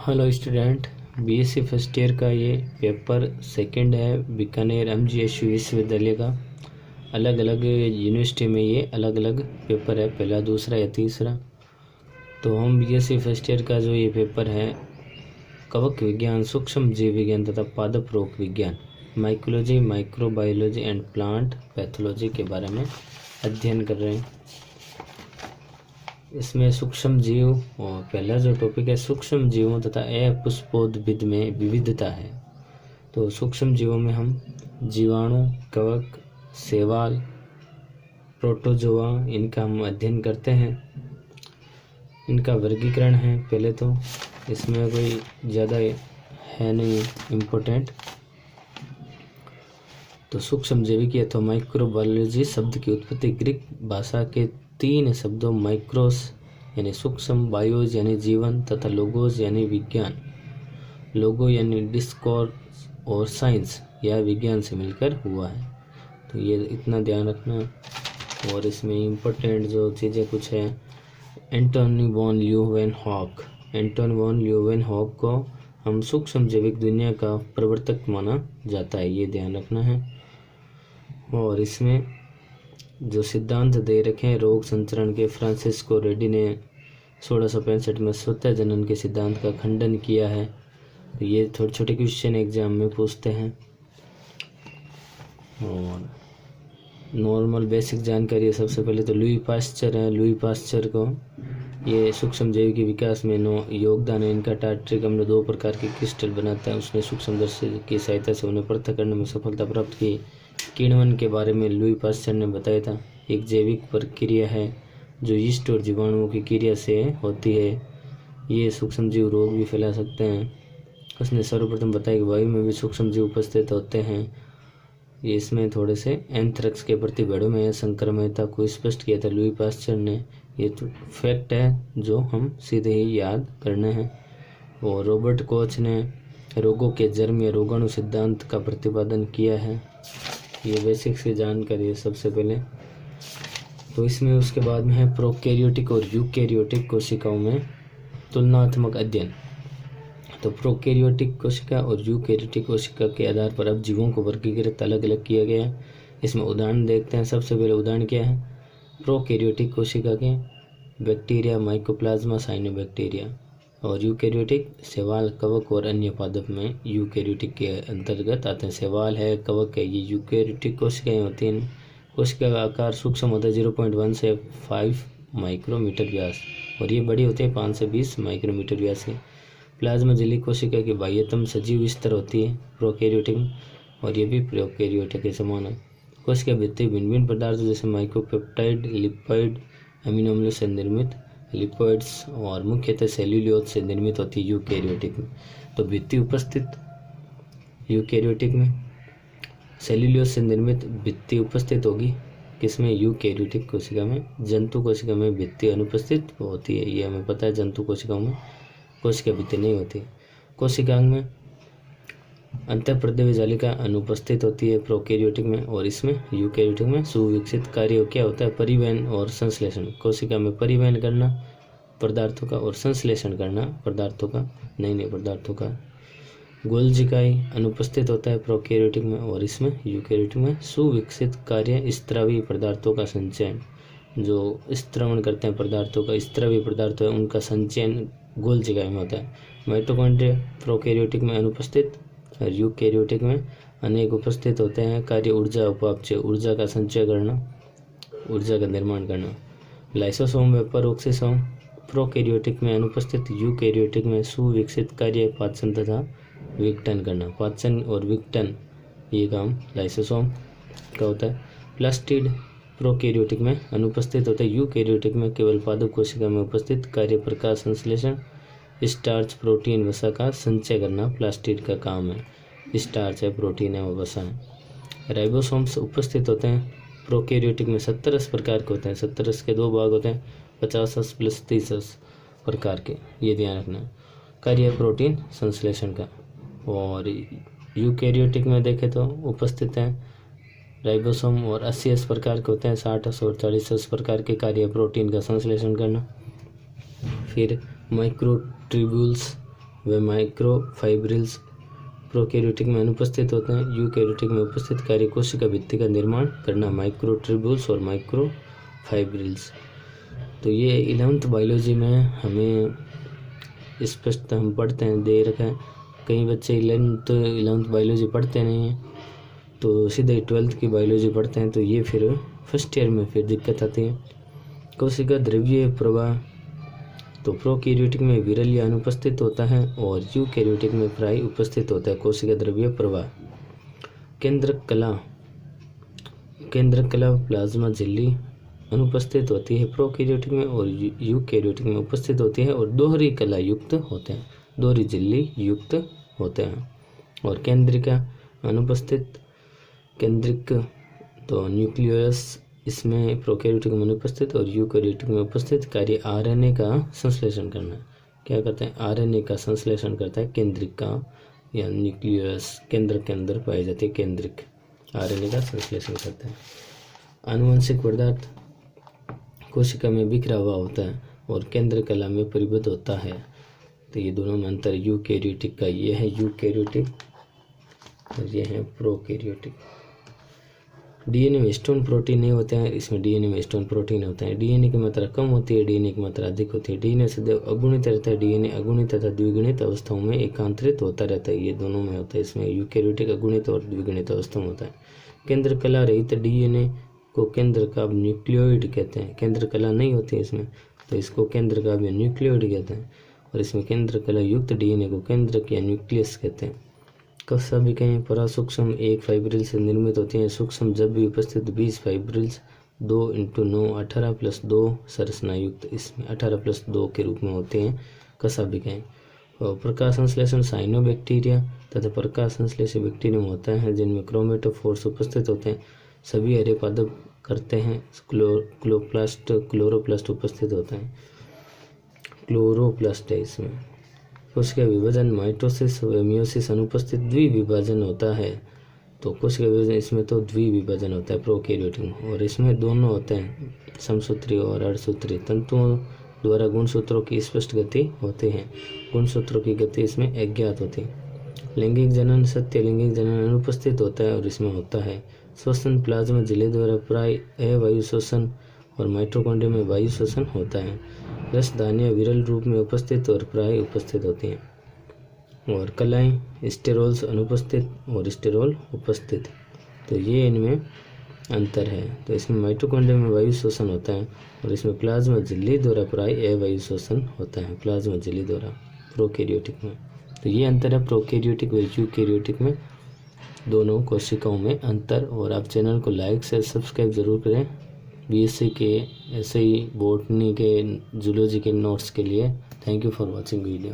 Hello student, BSc first year का ये paper second है। बीकानेर एमजीएसयू विश्वविद्यालय का। अलग अलग यूनिवर्सिटी में ये अलग अलग पेपर है, पहला, दूसरा या तीसरा। तो हम बीएससी फर्स्ट ईयर का जो ये पेपर है, कवक विज्ञान, सूक्ष्म जीव विज्ञान तथा पादप रोग विज्ञान, mycology, microbiology and plant pathology के बारे में अध्ययन कर रहे हैं। इसमें सूक्ष्म जीव और पहला जो टॉपिक है सूक्ष्म जीवों तथा अपुष्पोद्भिद में विविधता है। तो सूक्ष्म जीवों में हम जीवाणु, कवक, शैवाल, प्रोटोजोआ, इनका हम अध्ययन करते हैं। इनका वर्गीकरण है पहले, तो इसमें कोई ज़्यादा है नहीं इम्पोर्टेंट। तो सूक्ष्म जैविकी अथवा माइक्रोबायोलॉजी शब्द की उत्पत्ति ग्रीक भाषा के 3 शब्दों माइक्रोस यानी सूक्ष्म, बायोज यानी जीवन तथा लोगोस यानी विज्ञान, लोगो यानी डिस्कोर्स और साइंस या विज्ञान से मिलकर हुआ है। तो ये इतना ध्यान रखना। और इसमें इम्पोर्टेंट जो चीज़ें कुछ है, Antony von Leeuwenhoek. Antony von Leeuwenhoek को हम सूक्ष्म जैविक दुनिया का प्रवर्तक माना जाता है, ये ध्यान रखना है। और इसमें जो सिद्धांत दे रखे हैं रोग संचरण के, फ्रांसिस्को रेड्डी ने 1665 में स्वतः जनन के सिद्धांत का खंडन किया है। तो ये थोड़े छोटे क्वेश्चन एग्जाम में पूछते हैं। और नॉर्मल बेसिक जानकारी है। सबसे पहले तो लुई पास्चर है। लुई पास्चर को ये सूक्ष्म जैविक के विकास में योगदान है। इनका टार्ट्रिक अम्ल 2 प्रकार के क्रिस्टल बनाता है। उसने सूक्ष्मदर्शी की सहायता से उन्हें पृथक करने में सफलता प्राप्त की। किण्वन के बारे में लुई पास्चर ने बताया था, एक जैविक प्रक्रिया है जो यीस्ट और जीवाणुओं की क्रिया से होती है। ये सूक्ष्मजीव रोग भी फैला सकते हैं। उसने सर्वप्रथम बताया कि वायु में भी सूक्ष्मजीव उपस्थित होते हैं। ये इसमें थोड़े से एंथ्रेक्स के प्रति भेड़ों में संक्रमणता को स्पष्ट किया था लुई पास्चर ने। ये तो फैक्ट है जो हम सीधे ही याद करने हैं। और रॉबर्ट कोच ने रोगों के जन्म या रोगाणु सिद्धांत का प्रतिपादन किया है। ये बेसिक्स की जानकारी है सबसे पहले। तो इसमें उसके बाद में है प्रोकैरियोटिक और यूकैरियोटिक कोशिकाओं में तुलनात्मक अध्ययन। तो प्रोकैरियोटिक कोशिका और यूकैरियोटिक कोशिका के आधार पर अब जीवों को वर्गीकृत अलग अलग किया गया है। इसमें उदाहरण देखते हैं। सबसे पहले उदाहरण क्या है प्रोकैरियोटिक कोशिका के, बैक्टीरिया, माइकोप्लाज्मा, साइनोबैक्टीरिया। और यूकैरियोटिक शैवाल, कवक और अन्य पादप में यूकैरियोटिक के अंतर्गत आते हैं। शैवाल है, कवक है, ये यूकैरियोटिक कोशिकाएं होती हैं। कोशिका का आकार सूक्ष्म होता है 0.1 से 5 माइक्रोमीटर व्यास, और ये बड़ी होती है 5 से 20 माइक्रोमीटर व्यास की। प्लाज्मा झिल्ली कोशिका की बाह्यतम सजीव स्तर होती है प्रोकैरियोटिक में, और ये भी प्रोकैरियोटिक के समान है। कोशिका भित्ति भिन्न भिन्न पदार्थों जैसे माइक्रोपेप्टाइड, लिपिड, अमीनो अम्लों से निर्मित लिपिड्स और मुख्यतः सेल्यूलोज से निर्मित होती है यूकैरियोटिक में। तो भित्ति उपस्थित यूकैरियोटिक में, सेल्यूलोज से निर्मित भित्ति उपस्थित होगी किसमें, यूकैरियोटिक कोशिका में। जंतु कोशिका में भित्ति अनुपस्थित होती है, ये हमें पता है। जंतु कोशिकाओं में कोशिका भित्ति नहीं होती। कोशिकांग में अंतःप्रदेवी जालिका अनुपस्थित होती है प्रोकैरियोटिक में, और इसमें यूकैरियोटिक में सुविकसित कार्य क्या होता है, परिवहन और संश्लेषण। कोशिका में परिवहन करना पदार्थों का और संश्लेषण करना पदार्थों का, नए पदार्थों का। गोल्जिकाई अनुपस्थित होता है प्रोकैरियोटिक में, और इसमें यूकैरियोटिक में सुविकसित कार्य स्त्रावी पदार्थों का संचयन। जो स्त्रवण करते हैं पदार्थों का, स्त्रावी पदार्थ है उनका संचयन गोल्जिकाई में होता है। माइटोकॉन्ड्रिया प्रोकैरियोटिक में अनुपस्थित और यूकैरियोटिक में अनेक उपस्थित होते हैं। कार्य ऊर्जा उपापचय, ऊर्जा का संचय करना, ऊर्जा का निर्माण करना। लाइसोसोम व पेरोक्सिसोम प्रोकैरियोटिक में अनुपस्थित, यूकैरियोटिक में सुविकसित कार्य पाचन तथा विघटन करना। पाचन और विघटन ये काम लाइसोसोम का होता है। प्लास्टिड प्रोकैरियोटिक में अनुपस्थित होता है, यूकैरियोटिक में केवल पादप कोशिका में उपस्थित कार्य प्रकाश संश्लेषण, स्टार्च, प्रोटीन, वसा का संचय करना प्लास्टिड का काम है। स्टार्च है, प्रोटीन है, वो वसा है। राइबोसोम्स उपस्थित होते हैं प्रोकैरियोटिक में। 70 प्रकार के होते हैं। 70 के 2 भाग होते हैं, 50 प्लस 30 प्रकार के, ये ध्यान रखना। कार्य प्रोटीन संश्लेषण का। और यूकैरियोटिक में देखें तो उपस्थित हैं राइबोसोम, और 80 प्रकार के होते हैं। 60 और 40 प्रकार के कार्य प्रोटीन का संश्लेषण करना। फिर माइक्रोट्यूब्यूल्स वे माइक्रोफाइब्रिल्स प्रोकैरियोटिक में अनुपस्थित होते हैं। यूकैरियोटिक में उपस्थित कार्य कोशिका भित्ति का निर्माण करना, माइक्रोट्यूब्यूल्स और माइक्रोफाइब्रिल्स। तो ये 11th बायोलॉजी में हमें स्पष्ट हम पढ़ते हैं, दे रखा है। कई बच्चे 11th बायोलॉजी पढ़ते नहीं हैं, तो सीधे 12th की बायोलॉजी पढ़ते हैं, तो ये फिर फर्स्ट ईयर में फिर दिक्कत आती है। कोशिका द्रव्य प्रवाह, तो प्रोकैरियोटिक में विरल या अनुपस्थित होता है और यूकैरियोटिक में प्राय उपस्थित होता है कोशिका द्रव्य प्रवाह। केंद्रक कला प्लाज्मा झिल्ली अनुपस्थित होती है प्रोकैरियोटिक में और यूकैरियोटिक में उपस्थित होती है और दोहरी कला युक्त होते हैं, दोहरी झिल्ली युक्त होते हैं। और केंद्रिका अनुपस्थित, केंद्रिक तो न्यूक्लियस इसमें प्रोकैरियोटिक में अनुपस्थित और यूकैरियोटिक में उपस्थित कार्य आरएनए का संश्लेषण करना है। क्या करते हैं? आरएनए का संश्लेषण करता है केंद्रिका या न्यूक्लियस, केंद्र के अंदर पाई जाती है केंद्रिक, आरएनए का संश्लेषण करता है। आनुवंशिक पदार्थ कोशिका में बिखरा हुआ होता है और केंद्र कला में परिबद्ध होता है। तो ये दोनों में अंतर यूकैरियोटिक का, ये है यूकैरियोटिक और ये है प्रोकैरियोटिक। डीएनए में हिस्टोन प्रोटीन नहीं होते हैं, इसमें डीएनए में हिस्टोन प्रोटीन होता है। डीएनए की मात्रा कम होती है, डीएनए की मात्रा अधिक होती है। डीएनए सदैव अगुणित रहता है, डीएनए अगुणित तथा द्विगुणित अवस्थाओं में एकांतरित होता रहता है। ये दोनों में होता है, इसमें यूकैरियोटिक अगुणित और द्विगुणित अवस्था में होता है। केंद्र कला रहित डीएनए को केंद्र का न्यूक्लियोइड कहते हैं। केंद्र कला नहीं होती है इसमें, तो इसको केंद्र का न्यूक्लियोइड कहते हैं। और इसमें केंद्र कला युक्त डीएनए को केंद्र या न्यूक्लियस कहते हैं। कशाभिकाएं परासूक्ष्म एक फाइब्रिल से निर्मित होती हैं। सूक्ष्म जब भी उपस्थित 20 फाइब्रिल्स 2 × 9 18 + 2 संरचना युक्त, इसमें 18 + 2 के रूप में होते हैं कशाभिकाएं। और प्रकाश संश्लेषण साइनोबैक्टीरिया तथा प्रकाश संश्लेषी बैक्टीरियम होता है जिनमें क्रोमेटोफोर्स उपस्थित होते हैं। सभी हरे पादप करते हैं। क्लोरोप्लास्ट उपस्थित होते हैं, क्लोरोप्लास्ट है इसमें। कोशिका विभाजन माइटोसिस व मियोसिस अनुपस्थित द्विविभाजन होता है। तो कोशिका विभाजन इसमें तो द्विविभाजन होता है प्रोकैरियोटिक में, और इसमें दोनों होते हैं, समसूत्री और अर्धसूत्री तंतुओं द्वारा गुणसूत्रों की स्पष्ट गति होती है। गुणसूत्रों की गति इसमें अज्ञात होती है। लैंगिक जनन सत्य लैंगिक जनन अनुपस्थित होता है और इसमें होता है श्वसन प्लाज्मा झिल्ली द्वारा प्राय अवायु श्वसन और माइटोकॉन्ड्रिया में वायु श्वसन होता है। रसधानियाँ विरल रूप में उपस्थित और प्राय उपस्थित होती हैं। और कलाएं स्टेरोल्स अनुपस्थित और स्टेरोल उपस्थित, तो ये इनमें अंतर है। तो इसमें माइटोकॉन्ड्रिया में वायु श्वसन होता है और इसमें प्लाज्मा झिल्ली द्वारा प्राय अवायु श्वसन होता है, प्लाज्मा झिल्ली द्वारा प्रोकैरियोटिक में। तो ये अंतर है प्रोकैरियोटिक व यूकैरियोटिक में, दोनों कोशिकाओं में अंतर। और आप चैनल को लाइक से सब्सक्राइब ज़रूर करें बीएससी के, ऐसे ही बॉटनी के, जूलॉजी के नोट्स के लिए। Thank you for watching video.